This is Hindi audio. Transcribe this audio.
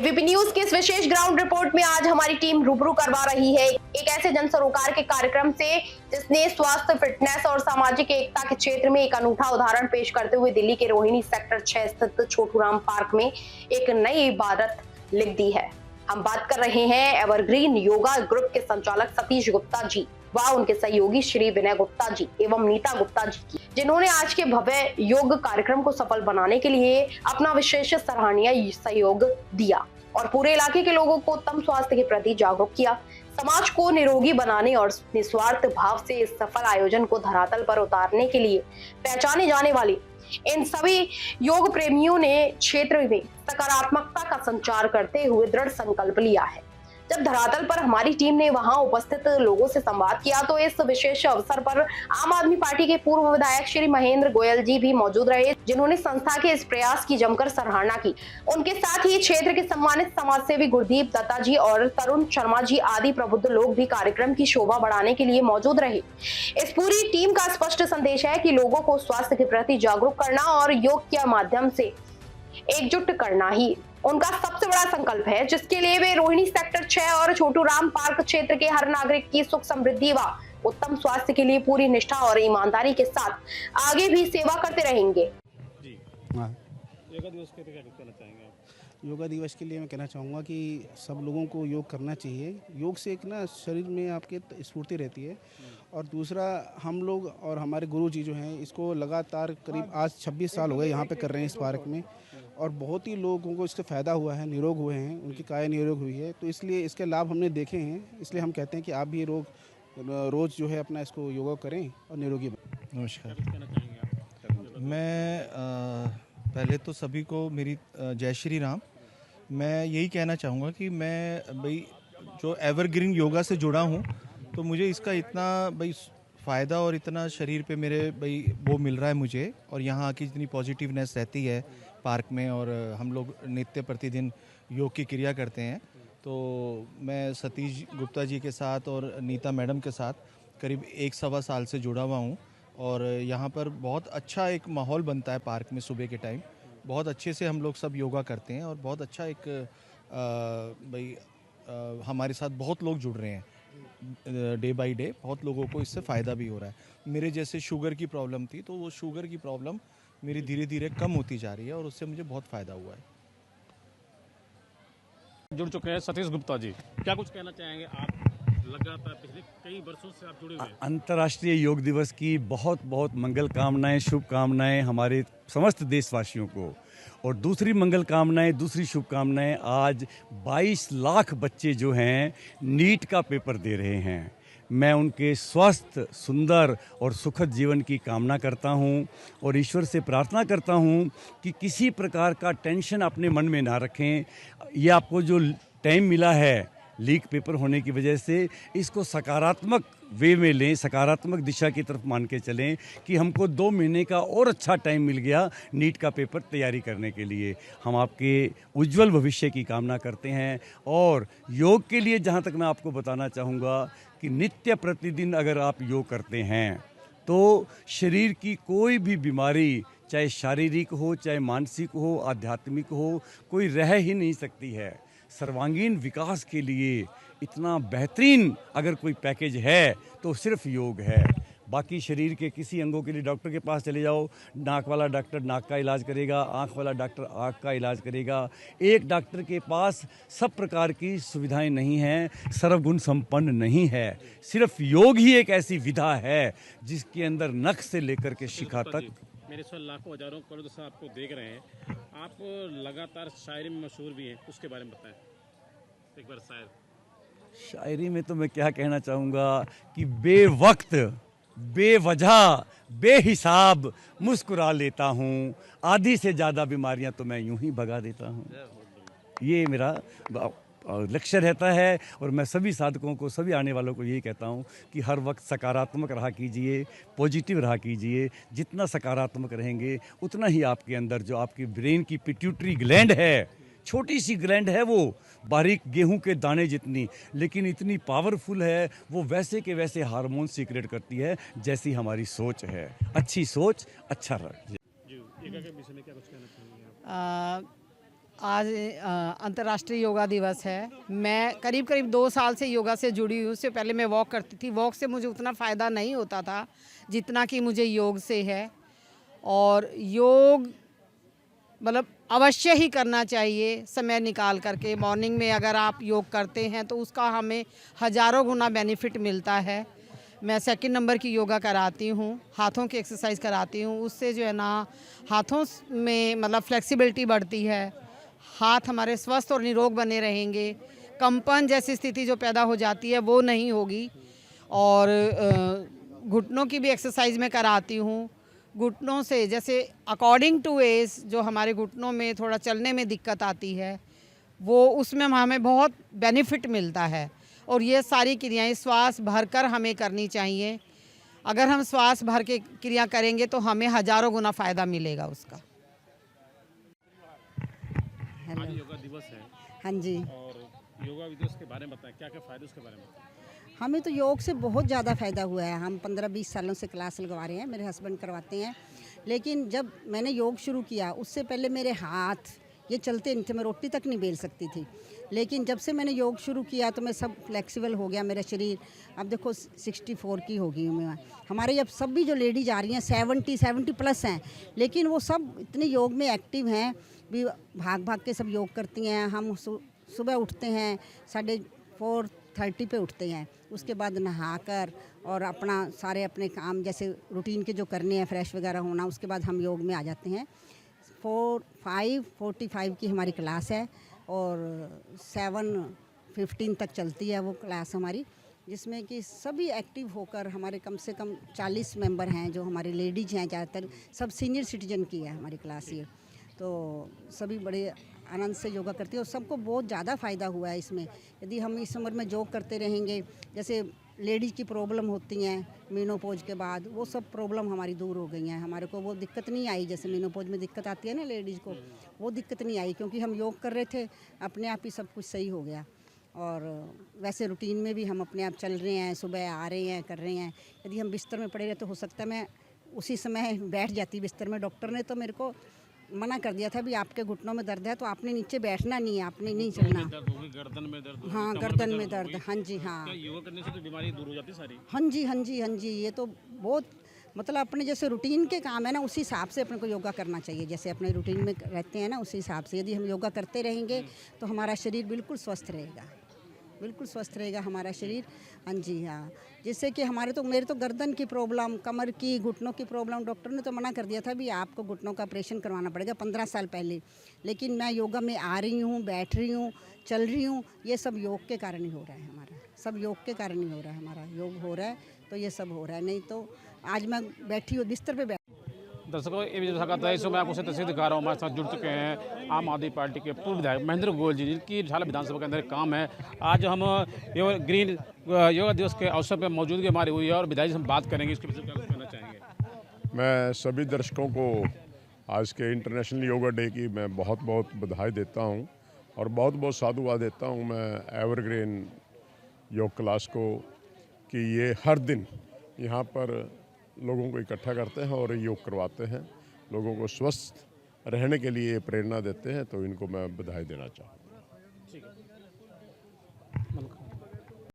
एबीपी न्यूज की इस विशेष ग्राउंड रिपोर्ट में आज हमारी टीम रूबरू करवा रही है एक ऐसे जन सरोकार के कार्यक्रम से जिसने स्वास्थ्य, फिटनेस और सामाजिक एकता के क्षेत्र में एक अनूठा उदाहरण पेश करते हुए दिल्ली के रोहिणी सेक्टर 6 स्थित छोटूराम पार्क में एक नई इबारत लिख दी है। हम बात कर रहे हैं एवरग्रीन योगा ग्रुप के संचालक सतीश गुप्ता जी व उनके सहयोगी श्री विनय गुप्ता जी एवं नीता गुप्ता जी की, जिन्होंने आज के भव्य योग कार्यक्रम को सफल बनाने के लिए अपना विशेष सराहनीय सहयोग दिया और पूरे इलाके के लोगों को उत्तम स्वास्थ्य के प्रति जागरूक किया। समाज को निरोगी बनाने और निस्वार्थ भाव से इस सफल आयोजन को धरातल पर उतारने के लिए पहचाने जाने वाले इन सभी योग प्रेमियों ने क्षेत्र में सकारात्मकता का संचार करते हुए दृढ़ संकल्प लिया है। जब धरातल पर हमारी टीम ने वहां उपस्थित लोगों से संवाद किया तो इस विशेष अवसर पर आम आदमी पार्टी के पूर्व विधायक श्री महेंद्र गोयल जी भी मौजूद रहे, जिन्होंने संस्था के इस प्रयास की जमकर सराहना की। उनके साथ ही क्षेत्र के सम्मानित समाजसेवी गुरदीप दत्ता जी और तरुण शर्मा जी आदि प्रबुद्ध लोग भी कार्यक्रम की शोभा बढ़ाने के लिए मौजूद रहे। इस पूरी टीम का स्पष्ट संदेश है कि लोगों को स्वास्थ्य के प्रति जागरूक करना और योग के माध्यम से एकजुट करना ही उनका सबसे बड़ा संकल्प है, जिसके लिए वे रोहिणी सेक्टर 6 और छोटूराम पार्क क्षेत्र के हर नागरिक की सुख समृद्धि व उत्तम स्वास्थ्य के लिए पूरी निष्ठा और ईमानदारी के साथ आगे भी सेवा करते रहेंगे। जी योगा दिवस के लिए क्या कहना चाहेंगे आप? योगा दिवस के लिए मैं कहना चाहूँगा कि सब लोगों को योग करना चाहिए। योग से एक ना शरीर में आपके स्फूर्ति रहती है और दूसरा हम लोग और हमारे गुरु जी जो हैं इसको लगातार करीब आज 26 साल हो गए यहाँ पे कर रहे हैं इस पार्क में और बहुत ही लोगों को इससे फ़ायदा हुआ है, निरोग हुए हैं, उनकी काया निरोग हुई है। तो इसलिए इसके लाभ हमने देखे हैं, इसलिए हम कहते हैं कि आप भी रोज़ जो है अपना इसको योगा करें और निरोगी बनें। नमस्कार, मैं पहले तो सभी को मेरी जय श्री राम। मैं यही कहना चाहूँगा कि मैं भाई जो एवरग्रीन योगा से जुड़ा हूँ तो मुझे इसका इतना भाई फ़ायदा और इतना शरीर पे मेरे भाई वो मिल रहा है मुझे, और यहाँ आके जितनी पॉजिटिवनेस रहती है पार्क में और हम लोग नित्य प्रतिदिन योग की क्रिया करते हैं। तो मैं सतीश गुप्ता जी के साथ और नीता मैडम के साथ करीब 1-1.25 साल से जुड़ा हुआ हूँ और यहाँ पर बहुत अच्छा एक माहौल बनता है पार्क में। सुबह के टाइम बहुत अच्छे से हम लोग सब योगा करते हैं और बहुत अच्छा एक हमारे साथ बहुत लोग जुड़ रहे हैं डे बाय डे। बहुत लोगों को इससे फ़ायदा भी हो रहा है। मेरे जैसे शुगर की प्रॉब्लम थी तो वो शुगर की प्रॉब्लम मेरी धीरे धीरे कम होती जा रही है और उससे मुझे बहुत फ़ायदा हुआ है। जुड़ चुके हैं सतीश गुप्ता जी, क्या कुछ कहना चाहेंगे आप? लगातार पिछले कई वर्षों से आप जुड़े हुए हैं। अंतर्राष्ट्रीय योग दिवस की बहुत बहुत मंगल कामनाएं, शुभकामनाएं हमारे समस्त देशवासियों को। और दूसरी मंगल कामनाएं, दूसरी शुभकामनाएं, आज 22 लाख बच्चे जो हैं नीट का पेपर दे रहे हैं। मैं उनके स्वस्थ, सुंदर और सुखद जीवन की कामना करता हूं और ईश्वर से प्रार्थना करता हूं कि किसी प्रकार का टेंशन अपने मन में ना रखें। ये आपको जो टाइम मिला है लीक पेपर होने की वजह से, इसको सकारात्मक वे में लें, सकारात्मक दिशा की तरफ मान के चलें कि हमको 2 महीने का और अच्छा टाइम मिल गया नीट का पेपर तैयारी करने के लिए। हम आपके उज्जवल भविष्य की कामना करते हैं। और योग के लिए जहाँ तक मैं आपको बताना चाहूँगा कि नित्य प्रतिदिन अगर आप योग करते हैं तो शरीर की कोई भी बीमारी, चाहे शारीरिक हो, चाहे मानसिक हो, आध्यात्मिक हो, कोई रह ही नहीं सकती है। सर्वांगीण विकास के लिए इतना बेहतरीन अगर कोई पैकेज है तो सिर्फ योग है। बाकी शरीर के किसी अंगों के लिए डॉक्टर के पास चले जाओ, नाक वाला डॉक्टर नाक का इलाज करेगा, आँख वाला डॉक्टर आँख का इलाज करेगा। एक डॉक्टर के पास सब प्रकार की सुविधाएं नहीं हैं, सर्वगुण संपन्न नहीं है। सिर्फ योग ही एक ऐसी विधा है जिसके अंदर नख से लेकर के शिखा तक। मेरे साथ लाखों हजारों करोड़ों से आपको देख रहे हैं, आप लगातार शायरी में मशहूर भी हैं, उसके बारे में बताएं एक बार। शायरी में तो मैं क्या कहना चाहूँगा कि बेवक्त, बेवजह, बेहिसाब मुस्कुरा लेता हूँ, आधी से ज़्यादा बीमारियाँ तो मैं यूं ही भगा देता हूँ। ये मेरा लक्ष्य रहता है और मैं सभी साधकों को, सभी आने वालों को यही कहता हूँ कि हर वक्त सकारात्मक रहा कीजिए, पॉजिटिव रहा कीजिए। जितना सकारात्मक रहेंगे उतना ही आपके अंदर जो आपकी ब्रेन की पिट्यूटरी ग्लैंड है, छोटी सी ग्लैंड है, वो बारीक गेहूं के दाने जितनी, लेकिन इतनी पावरफुल है, वो वैसे के वैसे हार्मोन सीक्रेट करती है जैसी हमारी सोच है। अच्छी सोच, अच्छा रह। योगा के विषय में क्या कुछ कहना चाहेंगे आप? आज अंतर्राष्ट्रीय योगा दिवस है। मैं करीब करीब 2 साल से योगा से जुड़ी हूँ। उससे पहले मैं वॉक करती थी। वॉक से मुझे उतना फ़ायदा नहीं होता था जितना कि मुझे योग से है। और योग मतलब अवश्य ही करना चाहिए, समय निकाल करके। मॉर्निंग में अगर आप योग करते हैं तो उसका हमें हज़ारों गुना बेनिफिट मिलता है। मैं 2nd नंबर की योगा कराती हूँ, हाथों की एक्सरसाइज कराती हूँ। उससे जो है ना हाथों में मतलब फ्लेक्सिबिलिटी बढ़ती है, हाथ हमारे स्वस्थ और निरोग बने रहेंगे। कंपन जैसी स्थिति जो पैदा हो जाती है वो नहीं होगी। और घुटनों की भी एक्सरसाइज मैं कराती हूँ। घुटनों से जैसे अकॉर्डिंग टू एज जो हमारे घुटनों में थोड़ा चलने में दिक्कत आती है वो उसमें हमें बहुत बेनिफिट मिलता है। और ये सारी क्रियाएं श्वास भरकर हमें करनी चाहिए। अगर हम श्वास भर के क्रिया करेंगे तो हमें हज़ारों गुना फ़ायदा मिलेगा उसका। आज योगा दिवस है हाँ जी, और योगा दिवस के बारे में बताएं, क्या क्या फ़ायदे उसके बारे में बताएं। हमें तो योग से बहुत ज़्यादा फ़ायदा हुआ है। हम 15-20 सालों से क्लास लगवा रहे हैं, मेरे हस्बैंड करवाते हैं। लेकिन जब मैंने योग शुरू किया उससे पहले मेरे हाथ ये चलते नहीं थे, मैं रोटी तक नहीं बेल सकती थी। लेकिन जब से मैंने योग शुरू किया तो मैं सब फ्लेक्सिबल हो गया मेरा शरीर। अब देखो 64 की हो गई हूँ मैं। हमारे अब सब भी जो लेडीज आ रही हैं 70 प्लस हैं, लेकिन वो सब इतने योग में एक्टिव हैं, भी भाग भाग के सब योग करती हैं। हम सुबह उठते हैं 4:30 पे उठते हैं, उसके बाद नहाकर और अपना सारे अपने काम जैसे रूटीन के जो करने हैं, फ्रेश वगैरह होना, उसके बाद हम योग में आ जाते हैं। 5:45 की हमारी क्लास है और 7:15 तक चलती है वो क्लास हमारी, जिसमें कि सभी एक्टिव होकर हमारे कम से कम 40 मेंबर हैं जो हमारे लेडीज हैं, ज़्यादातर सब सीनियर सिटीजन की है हमारी क्लास ये। तो सभी बड़े आनंद से योगा करती है और सबको बहुत ज़्यादा फ़ायदा हुआ है इसमें। यदि हम इस उम्र में योग करते रहेंगे, जैसे लेडीज़ की प्रॉब्लम होती हैं मेनोपॉज के बाद, वो सब प्रॉब्लम हमारी दूर हो गई हैं। हमारे को वो दिक्कत नहीं आई, जैसे मेनोपॉज में दिक्कत आती है ना लेडीज़ को, वो दिक्कत नहीं आई क्योंकि हम योग कर रहे थे, अपने आप ही सब कुछ सही हो गया। और वैसे रूटीन में भी हम अपने आप चल रहे हैं, सुबह आ रहे हैं, कर रहे हैं। यदि हम बिस्तर में पड़े रहे तो हो सकता है मैं उसी समय बैठ जाती बिस्तर में। डॉक्टर ने तो मेरे को मना कर दिया था भी आपके घुटनों में दर्द है तो आपने नीचे बैठना नहीं है, आपने नहीं चलना। दर्द होगी, गर्दन में दर्द होगी, हाँ, कमर गर्दन में होगी। दर्द, हाँ जी, हाँ। क्या योगा करने से तो बीमारी दूर हो जाती है सारी? हाँ जी, हाँ जी, हाँ जी, ये तो बहुत मतलब अपने जैसे रूटीन के काम है ना, उसी हिसाब से अपने को योगा करना चाहिए। जैसे अपने रूटीन में रहते हैं ना, उसी हिसाब से यदि हम योगा करते रहेंगे तो हमारा शरीर बिल्कुल स्वस्थ रहेगा, बिल्कुल स्वस्थ रहेगा हमारा शरीर। हाँ जी, हाँ। जिससे कि मेरे तो गर्दन की प्रॉब्लम, कमर की, घुटनों की प्रॉब्लम, डॉक्टर ने तो मना कर दिया था भी आपको घुटनों का ऑपरेशन करवाना पड़ेगा 15 साल पहले। लेकिन मैं योगा में आ रही हूँ, बैठ रही हूँ, चल रही हूँ, ये सब योग के कारण ही हो रहा है हमारा, सब योग के कारण ही हो रहा है हमारा। योग हो रहा है तो ये सब हो रहा है, नहीं तो आज मैं बैठी हूँ बिस्तर पर। दर्शकों, ये जो स्वागत है, इसमें मैं आपको तस्वीर दिखा रहा हूँ। हमारे साथ जुड़ चुके हैं आम आदमी पार्टी के पूर्व विधायक महेंद्र गोयल जी, जिनकी झाला विधानसभा के अंदर काम है। आज हम ग्रीन योगा दिवस के अवसर पर मौजूदगी हमारी हुई है और विधायक जी से हम बात करेंगे, इसके विषय में क्या कहना चाहेंगे। मैं सभी दर्शकों को आज के इंटरनेशनल योगा डे की मैं बहुत बहुत बधाई देता हूं और बहुत बहुत साधुवाद देता हूं मैं एवरग्रीन योग क्लास को कि ये हर दिन यहाँ पर लोगों को इकट्ठा करते हैं और योग करवाते हैं, लोगों को स्वस्थ रहने के लिए प्रेरणा देते हैं, तो इनको मैं बधाई देना चाहूँगा।